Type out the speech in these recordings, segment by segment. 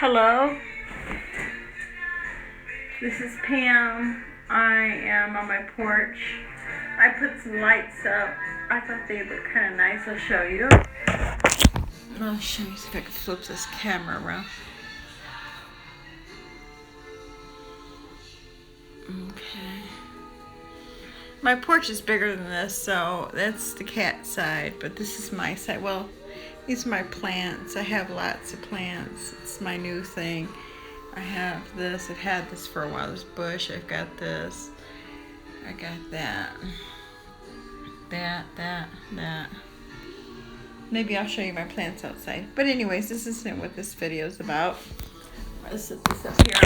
Hello, this is Pam. I am on my porch. I put some lights up. I thought they looked kind of nice. I'll show you. I'll show you, see if I can flip this camera around. Okay. My porch is bigger than this, so that's the cat side, but this is my side. Well, these are my plants. I have lots of plants. It's my new thing. I have this. I've had this for a while. This bush. I've got this. I got that. That. Maybe I'll show you my plants outside. But anyways, this isn't what this video is about. I'll set this up here.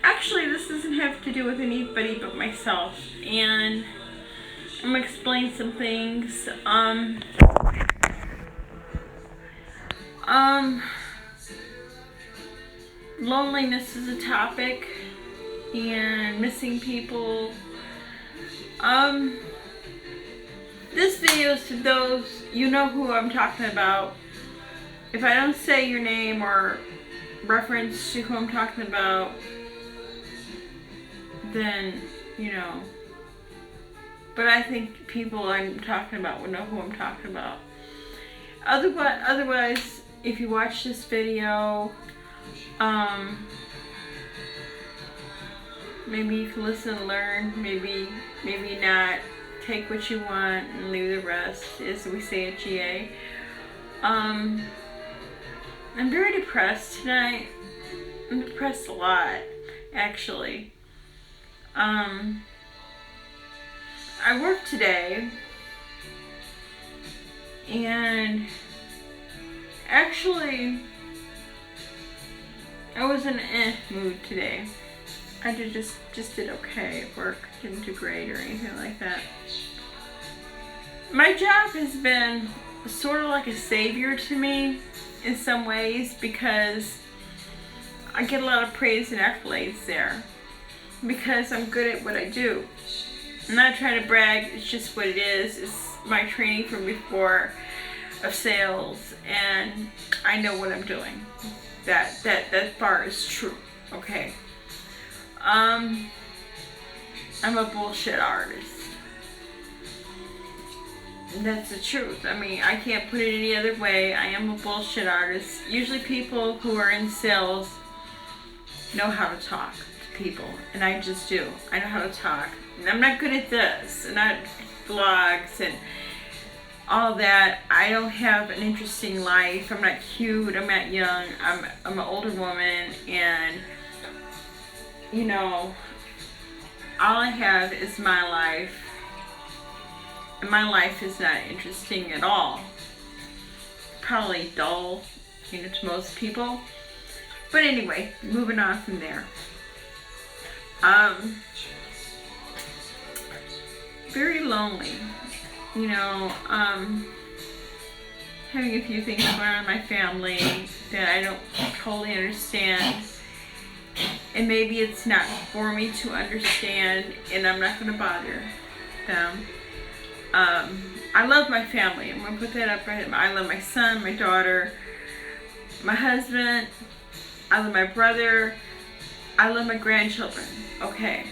Actually, this doesn't have to do with anybody but myself. And I'm gonna explain some things. Loneliness is a topic, and missing people. This video is to those, you know who I'm talking about. If I don't say your name or reference to who I'm talking about, then, you know. But I think people I'm talking about will know who I'm talking about. Otherwise, if you watch this video, maybe you can listen and learn. Maybe not. Take what you want and leave the rest, as we say at GA. I'm very depressed tonight. I'm depressed a lot, actually. I worked today, and actually, I was in an mood today. I just did okay at work. Didn't do great or anything like that. My job has been sort of like a savior to me in some ways, because I get a lot of praise and accolades there because I'm good at what I do. I'm not trying to brag, it's just what it is. It's my training from before of sales, and I know what I'm doing. That bar is true, okay? I'm a bullshit artist. That's the truth. I mean, I can't put it any other way. I am a bullshit artist. Usually people who are in sales know how to talk to people, and I just do. I know how to talk. And I'm not good at this, and not vlogs and all that. I don't have an interesting life. I'm not cute. I'm not young. I'm an older woman, and you know, all I have is my life, and my life is not interesting at all. Probably dull, you know, to most people. But anyway, moving on from there. Very lonely, you know, having a few things going on in my family that I don't totally understand, and maybe it's not for me to understand, and I'm not going to bother them. I love my family. I'm going to put that up right. I love my son, my daughter, my husband. I love my brother. I love my grandchildren. Okay.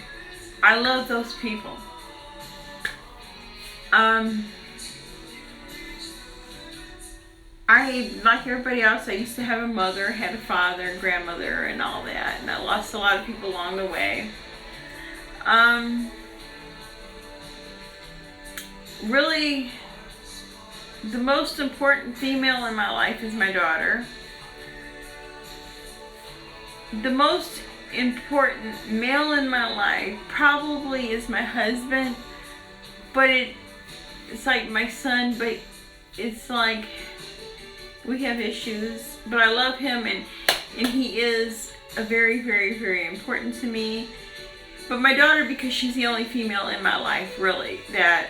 I love those people. Like everybody else, I used to have a mother, had a father, and grandmother, and all that, and I lost a lot of people along the way. Really, the most important female in my life is my daughter. The most important male in my life probably is my husband, but it's like my son, but it's like we have issues, but I love him, and he is a very, very, very important to me. But my daughter, because she's the only female in my life, really, that's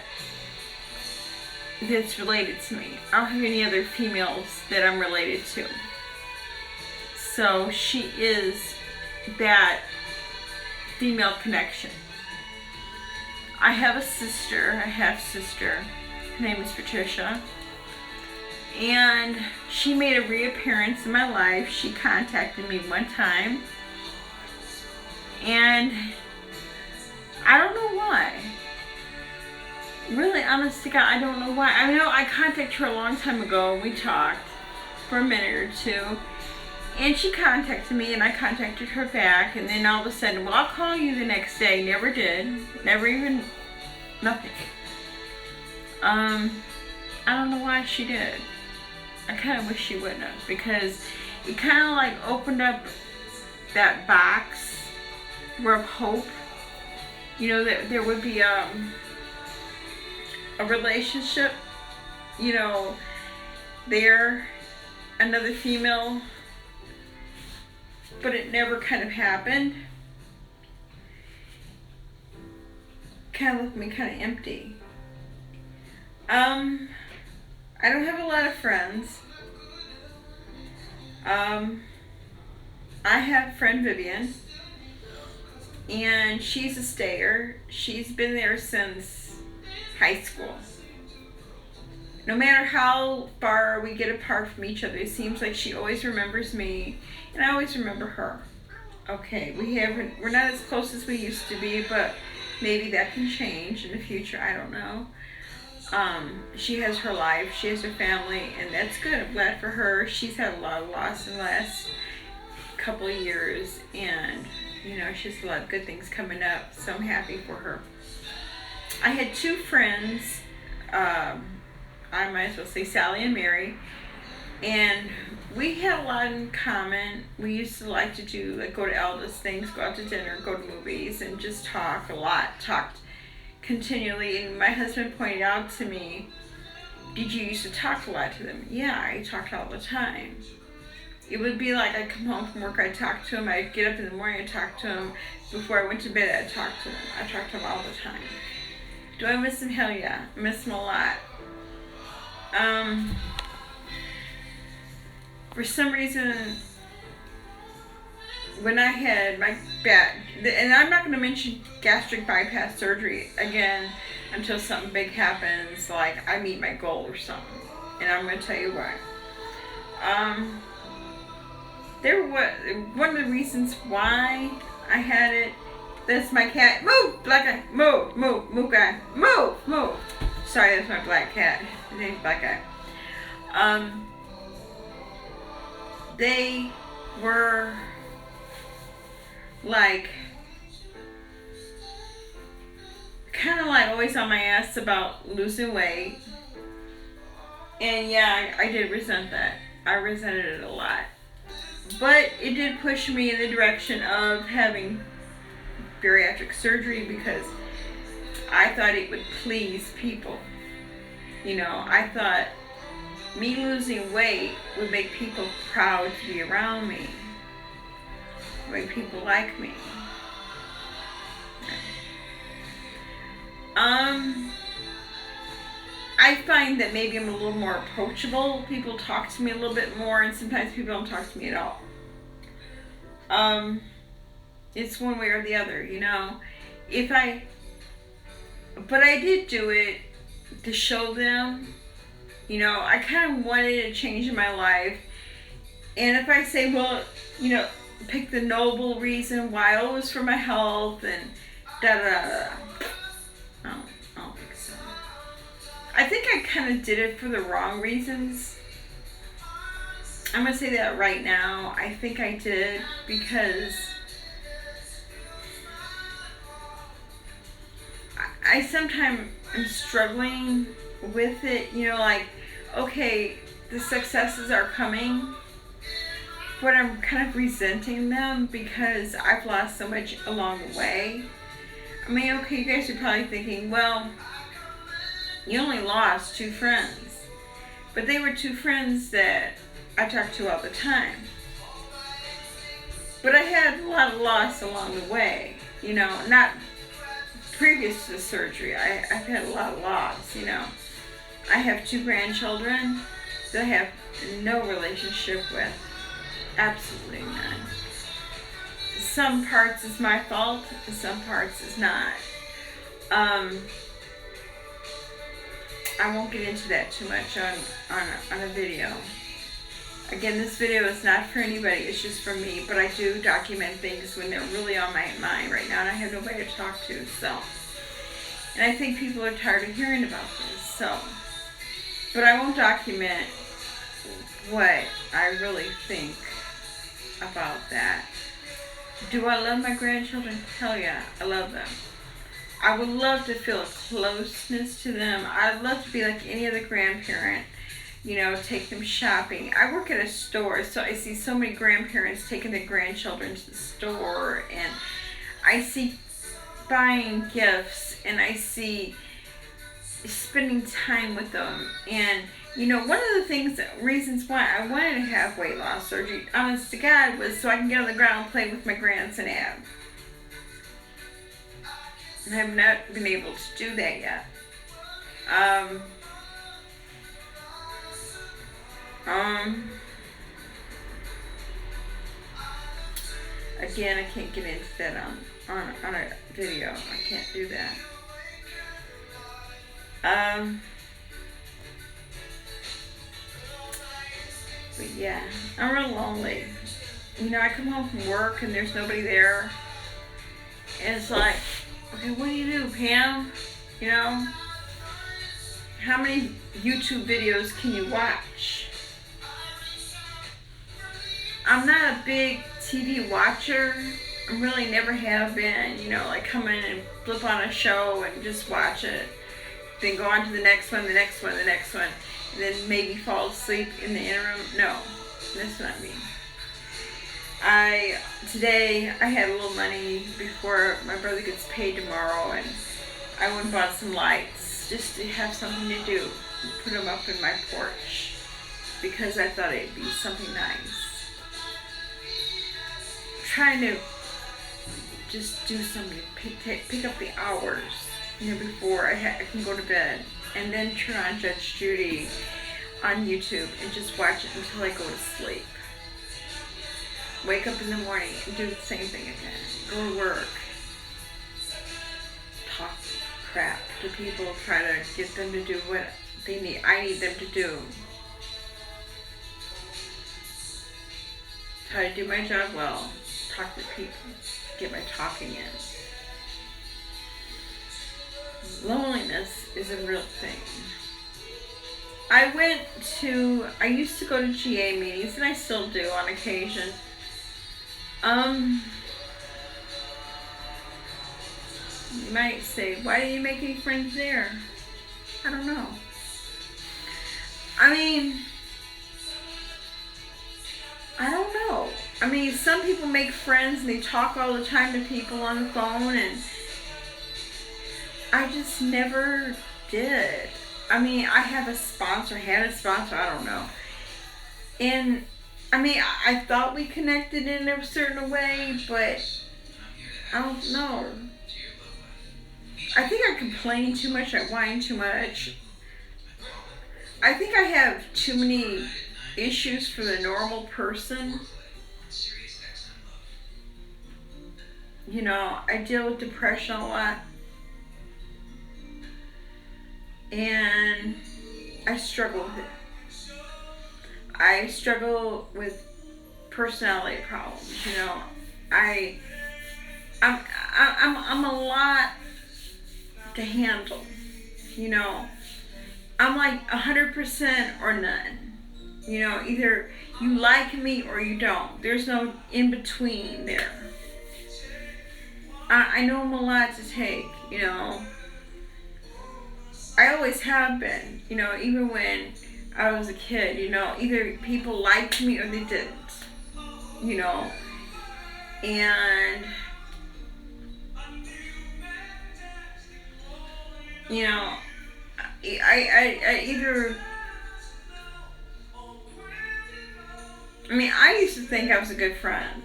related to me. I don't have any other females that I'm related to. So she is that female connection. I have a sister, a half sister. Her name is Patricia. And she made a reappearance in my life. She contacted me one time. And I don't know why. Really, honest to God, I don't know why. I know I contacted her a long time ago. We talked for a minute or two. And she contacted me and I contacted her back. And then all of a sudden, well, I'll call you the next day. Never did. Never even, nothing. I don't know why she did. I kind of wish she wouldn't have, because it kind of like opened up that box of hope. You know, that there would be a relationship, you know, there, another female, but it never kind of happened. Kind of left me kind of empty. I don't have a lot of friends. I have friend Vivian, and she's a stayer. She's been there since high school. No matter how far we get apart from each other, it seems like she always remembers me, and I always remember her. Okay, we're not as close as we used to be, but maybe that can change in the future. I don't know. She has her life, she has her family, and that's good. I'm glad for her. She's had a lot of loss in the last couple of years, and you know, she has a lot of good things coming up, so I'm happy for her. I had two friends, I might as well say Sally and Mary, and we had a lot in common. We used to like to do, like, go to Elda's things, go out to dinner, go to movies, and just talk a lot. Talked continually, and my husband pointed out to me, did you used to talk a lot to them? Yeah, I talked all the time. It would be like I'd come home from work, I'd talk to him, I'd get up in the morning, I'd talk to him. Before I went to bed, I'd talk to him. I talked to him all the time. Do I miss him? Hell yeah. I miss him a lot. For some reason, when I had my back, and I'm not going to mention gastric bypass surgery again until something big happens, like I meet my goal or something, and I'm going to tell you why. One of the reasons why I had it. That's my cat. Move, black guy. Move, move, move, guy. Move, move. Sorry, that's my black cat. His name's Black Guy. They were like, kind of like always on my ass about losing weight. And yeah, I did resent that. I resented it a lot. But it did push me in the direction of having bariatric surgery, because I thought it would please people. You know, I thought me losing weight would make people proud to be around me, make people like me. I find that maybe I'm a little more approachable. People talk to me a little bit more, and sometimes people don't talk to me at all. It's one way or the other, you know. But I did do it to show them, you know, I kind of wanted a change in my life. And if I say, well, you know, pick the noble reason why, it was for my health and I don't think so. I think I kind of did it for the wrong reasons. I'm going to say that right now. I think I did because I sometimes am struggling with it, you know, like, okay, the successes are coming, but I'm kind of resenting them because I've lost so much along the way. I mean, okay, you guys are probably thinking, well, you only lost 2 friends, but they were 2 friends that I talked to all the time. But I had a lot of loss along the way, you know, not previous to the surgery. I've had a lot of loss, you know. I have 2 grandchildren that I have no relationship with. Absolutely none. Some parts is my fault, and some parts is not. I won't get into that too much on a video. Again, this video is not for anybody, it's just for me, but I do document things when they're really on my mind right now and I have nobody to talk to, so. And I think people are tired of hearing about this, so. But I won't document what I really think about that. Do I love my grandchildren? Hell yeah, I love them. I would love to feel a closeness to them. I'd love to be like any other grandparent, you know, take them shopping. I work at a store, so I see so many grandparents taking their grandchildren to the store, and I see buying gifts, and I see spending time with them. And you know, one of the reasons why I wanted to have weight loss surgery, honest to God, was so I can get on the ground and play with my grandson Ab. And I have not been able to do that yet. Again, I can't get into that on a video. I can't do that. But yeah, I'm real lonely. You know, I come home from work and there's nobody there. And it's like, okay, what do you do, Pam? You know? How many YouTube videos can you watch? I'm not a big TV watcher. I really never have been. You know, like come in and flip on a show and just watch it. Then go on to the next one, the next one, the next one. And then maybe fall asleep in the interim. No, that's not me. Today I had a little money before my brother gets paid tomorrow, and I went and bought some lights just to have something to do. Put them up in my porch because I thought it'd be something nice. Trying to just do something, pick up the hours, you know, before I can go to bed, and then turn on Judge Judy on YouTube and just watch it until I go to sleep. Wake up in the morning and do the same thing again. Go to work. Talk crap to people, try to get them to do what I need them to do. Try to do my job well. Talk to people. Get my talking in. Loneliness is a real thing. I used to go to GA meetings, and I still do on occasion. You might say, why didn't you make any friends there? I don't know. I mean, I don't know. I mean, some people make friends and they talk all the time to people on the phone, and I just never did. I mean, I had a sponsor, I don't know. And, I mean, I thought we connected in a certain way, but I don't know. I think I complain too much, I whine too much. I think I have too many issues for the normal person. You know, I deal with depression a lot. And I struggle with it. I struggle with personality problems, you know. I'm a lot to handle, you know. I'm like 100% or none. You know, either you like me or you don't. There's no in between there. I know I'm a lot to take, you know. I always have been, you know, even when I was a kid, you know, either people liked me or they didn't, you know, and, you know, I either, I mean, I used to think I was a good friend,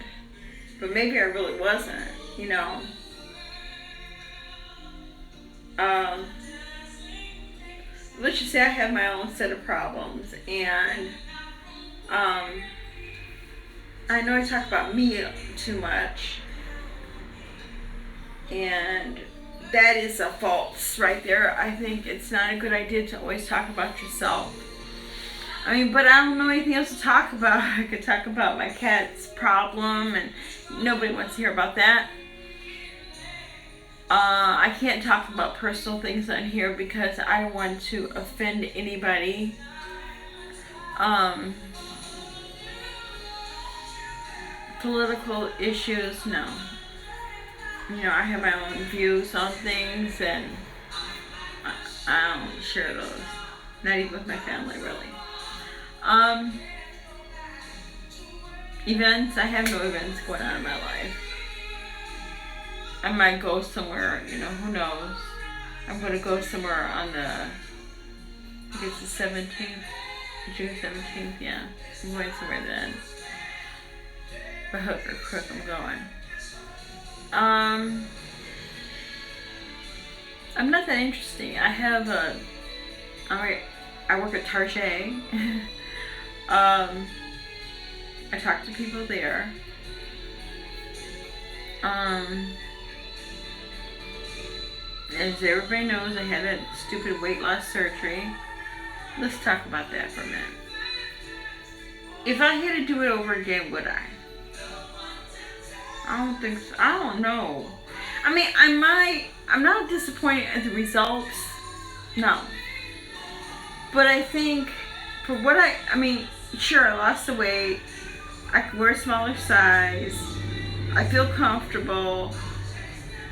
but maybe I really wasn't, you know. Let's just say I have my own set of problems, and I know I talk about me too much, and that is a false right there. I think it's not a good idea to always talk about yourself. I mean, but I don't know anything else to talk about. I could talk about my cat's problem, and nobody wants to hear about that. I can't talk about personal things on here because I don't want to offend anybody. Political issues, no. You know, I have my own views on things, and I don't share those. Not even with my family, really. Events, I have no events going on in my life. I might go somewhere, you know, who knows. I'm going to go somewhere on the, I think it's the 17th, June 17th, yeah. I'm going somewhere then. By hook or crook, I'm going. I'm not that interesting. I have I work at Target. I talk to people there. As everybody knows, I had that stupid weight loss surgery. Let's talk about that for a minute. If I had to do it over again, would I? I don't think so. I don't know. I mean, I might. I'm not disappointed at the results. No. But I think for what I mean, sure, I lost the weight. I can wear a smaller size. I feel comfortable.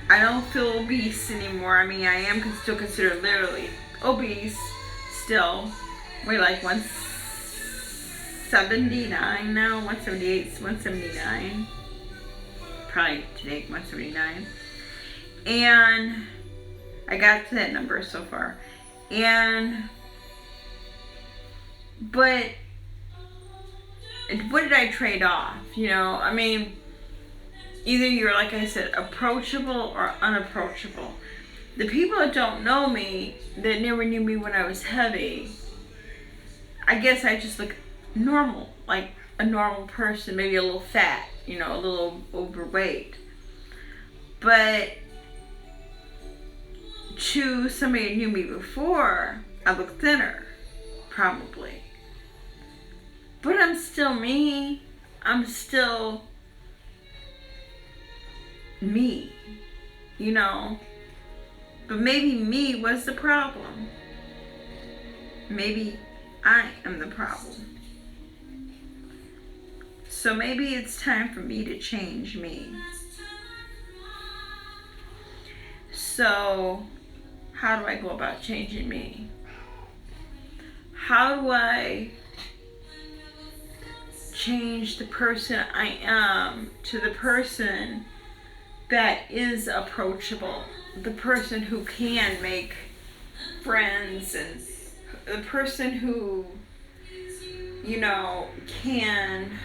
I don't feel obese anymore. I mean, I am still considered literally obese still. Weigh like 179 now, 178, 179. Probably today, 179. And I got to that number so far. But what did I trade off? You know, I mean, either you're, like I said, approachable or unapproachable. The people that don't know me, that never knew me when I was heavy, I guess I just look normal, like a normal person, maybe a little fat, you know, a little overweight. But to somebody who knew me before, I look thinner, probably. But I'm still me. I'm still me, you know. But maybe me was the problem. Maybe I am the problem. So maybe it's time for me to change me. So how do I go about changing me? How do I change the person I am to the person that is approachable, the person who can make friends, and the person who, you know, can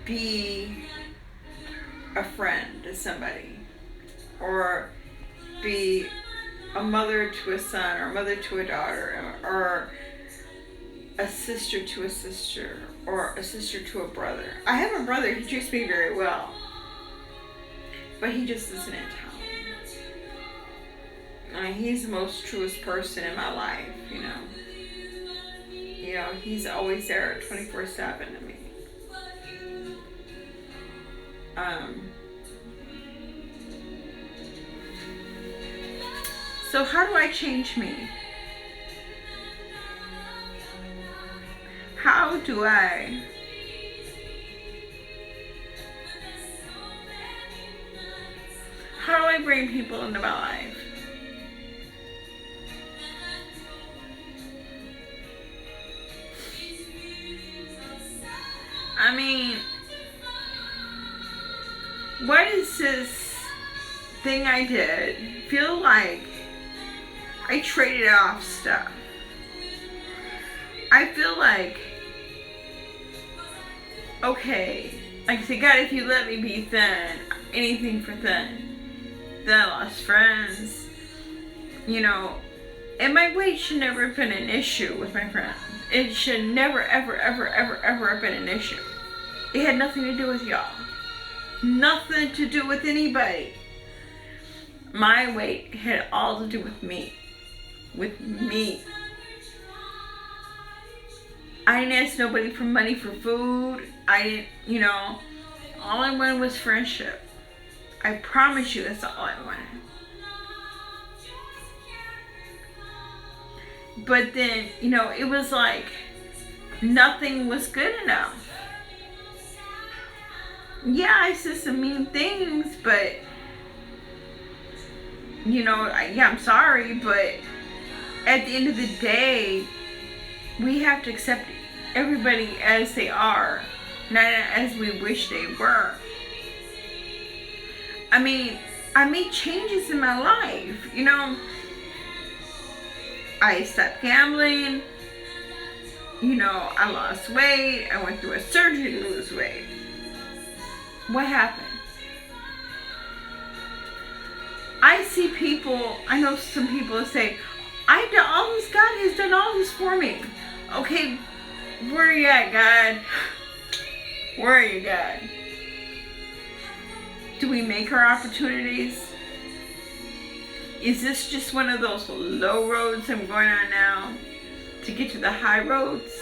be a friend to somebody, or be a mother to a son, or a mother to a daughter, or a sister to a sister, or a sister to a brother. I have a brother, he treats me very well, but he just isn't in town. I mean, he's the most truest person in my life, you know. You know, he's always there 24/7 to me. So how do I change me? How do I bring people into my life? I mean, what is this thing I did feel like I traded off stuff? I feel like, okay, like I said, God, if you let me be thin, anything for thin. Then I lost friends, you know, and my weight should never have been an issue with my friends. It should never, ever, ever, ever, ever have been an issue. It had nothing to do with y'all. Nothing to do with anybody. My weight had all to do with me. With me. I didn't ask nobody for money for food. I didn't, all I wanted was friendship. I promise you, that's all I wanted. But then, it was like nothing was good enough. Yeah, I said some mean things, but I'm sorry, but at the end of the day, we have to accept everybody as they are, not as we wish they were. I mean, I made changes in my life, I stopped gambling, I lost weight, I went through a surgery to lose weight. What happened? I know some people say, I've done all this, God has done all this for me. Okay, where are you at, God? Where are you, God? Do we make our opportunities? Is this just one of those low roads I'm going on now to get to the high roads?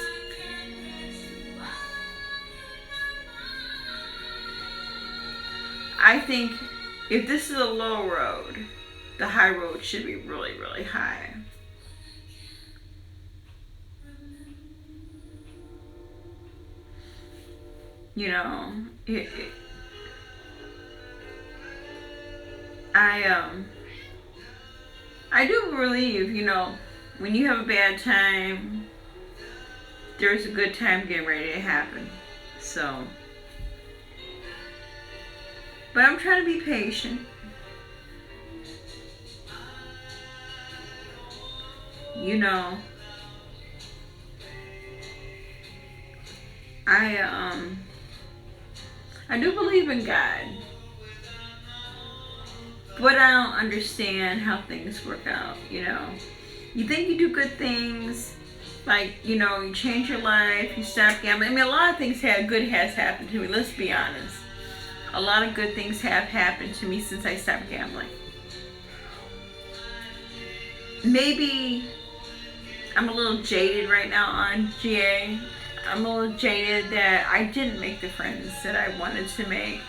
I think if this is a low road, the high road should be really, really high. I do believe, when you have a bad time, there's a good time getting ready to happen. So, but I'm trying to be patient. I do believe in God, but I don't understand how things work out. You think you do good things, like you change your life, you stop gambling. I mean, a lot of things good has happened to me. Let's be honest. A lot of good things have happened to me since I stopped gambling. Maybe I'm a little jaded right now on GA. I'm a little jaded that I didn't make the friends that I wanted to make.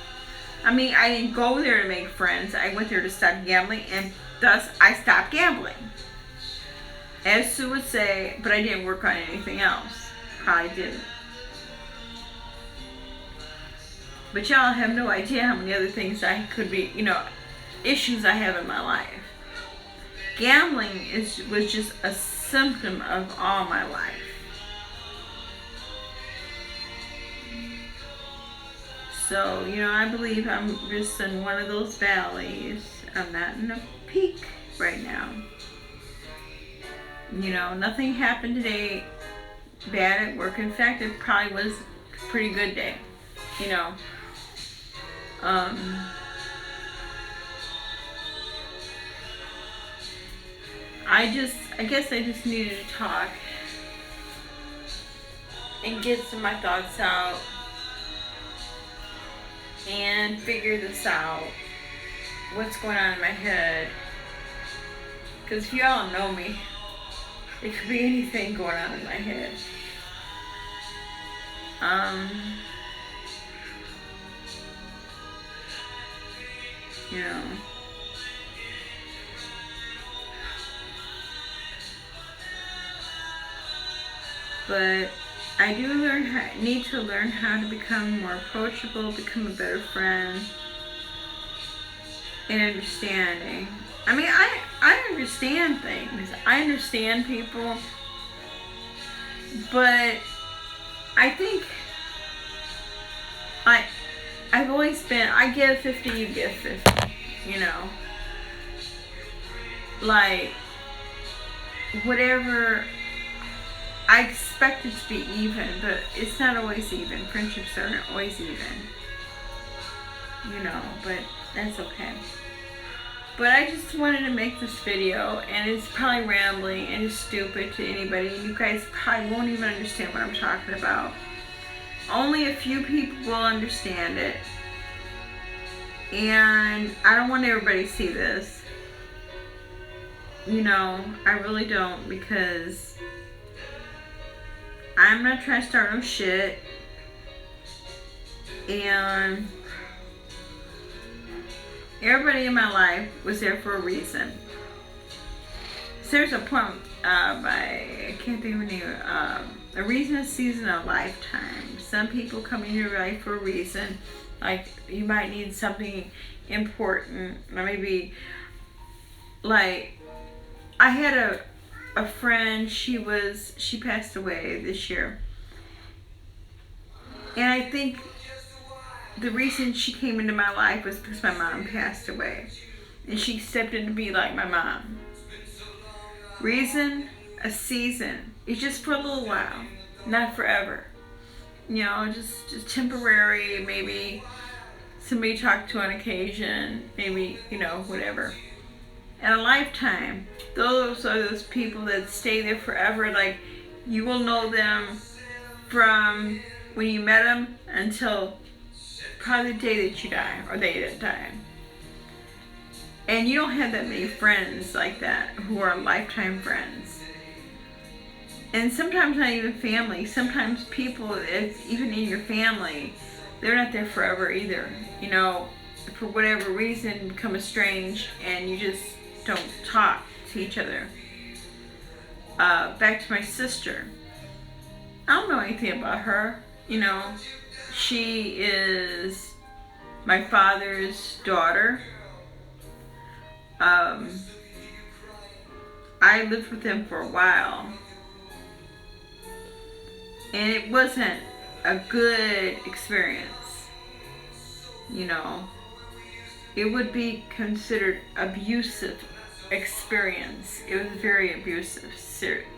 I mean, I didn't go there to make friends. I went there to stop gambling, and thus I stopped gambling. As Sue would say, but I didn't work on anything else. Probably didn't. But y'all have no idea how many other things I could be, issues I have in my life. Gambling was just a symptom of all my life. So, I believe I'm just in one of those valleys. I'm not in a peak right now. Nothing happened today bad at work. In fact, it probably was a pretty good day. I guess I just needed to talk and get some of my thoughts out and figure this out, what's going on in my head. Because if you all know me, it could be anything going on in my head. But I do need to learn how to become more approachable, become a better friend, and understanding. I mean, I understand things. I understand people. But I think I've always been, I give 50, you give 50, Like, whatever, I expect it to be even, but it's not always even. Friendships aren't always even. But that's okay. But I just wanted to make this video, and it's probably rambling and it's stupid to anybody, and you guys probably won't even understand what I'm talking about. Only a few people will understand it. And I don't want everybody to see this. You know, I really don't, because I'm not trying to start no shit. And everybody in my life was there for a reason. So there's a poem by, I can't think of the name, a reason, a season, a lifetime. Some people come into your life for a reason. Like, you might need something important, or maybe, like, I had a friend, she passed away this year. And I think the reason she came into my life was because my mom passed away. And she stepped in to be like my mom. Reason, a season. It's just for a little while, not forever. You know, just temporary, maybe somebody to talk to on occasion, maybe, you know, whatever. And a lifetime, those are those people that stay there forever. Like, you will know them from when you met them until probably the day that you die, or they die. And you don't have that many friends like that who are lifetime friends. And sometimes not even family. Sometimes people, even in your family, they're not there forever either. You know, for whatever reason, become estranged, and you just don't talk to each other. Back to my sister. I don't know anything about her. You know, she is my father's daughter. I lived with him for a while. And it wasn't a good experience. You know, it would be considered abusive experience. It was a very abusive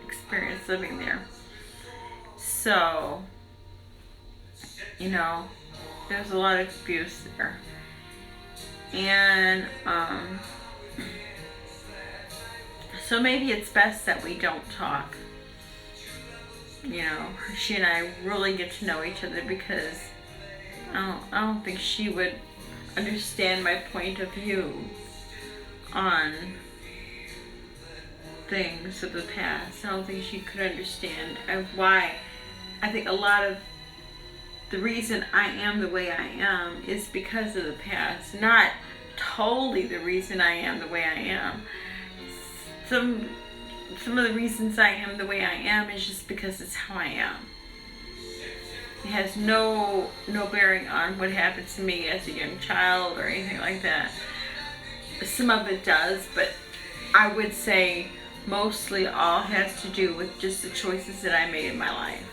experience living there. So, you know, there was a lot of abuse there. And, so maybe it's best that we don't talk. You know, she and I really get to know each other, because I don't think she would understand my point of view on things of the past. I don't think she could understand why. I think a lot of the reason I am the way I am is because of the past, not totally the reason I am the way I am. Some of the reasons I am the way I am is just because it's how I am. It has no bearing on what happened to me as a young child or anything like that. Some of it does, but I would say mostly all has to do with just the choices that I made in my life.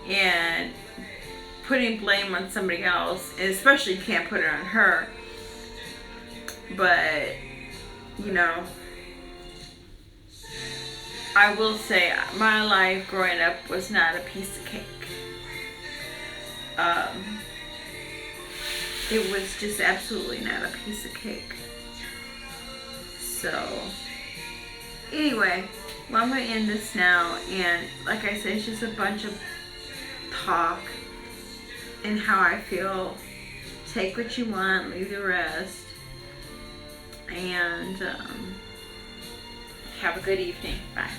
And putting blame on somebody else, and especially you can't put it on her, but, you know, I will say my life growing up was not a piece of cake. It was just absolutely not a piece of cake. So, anyway, well, I'm going to end this now, and like I said, it's just a bunch of talk and how I feel. Take what you want, leave the rest, and have a good evening. Bye.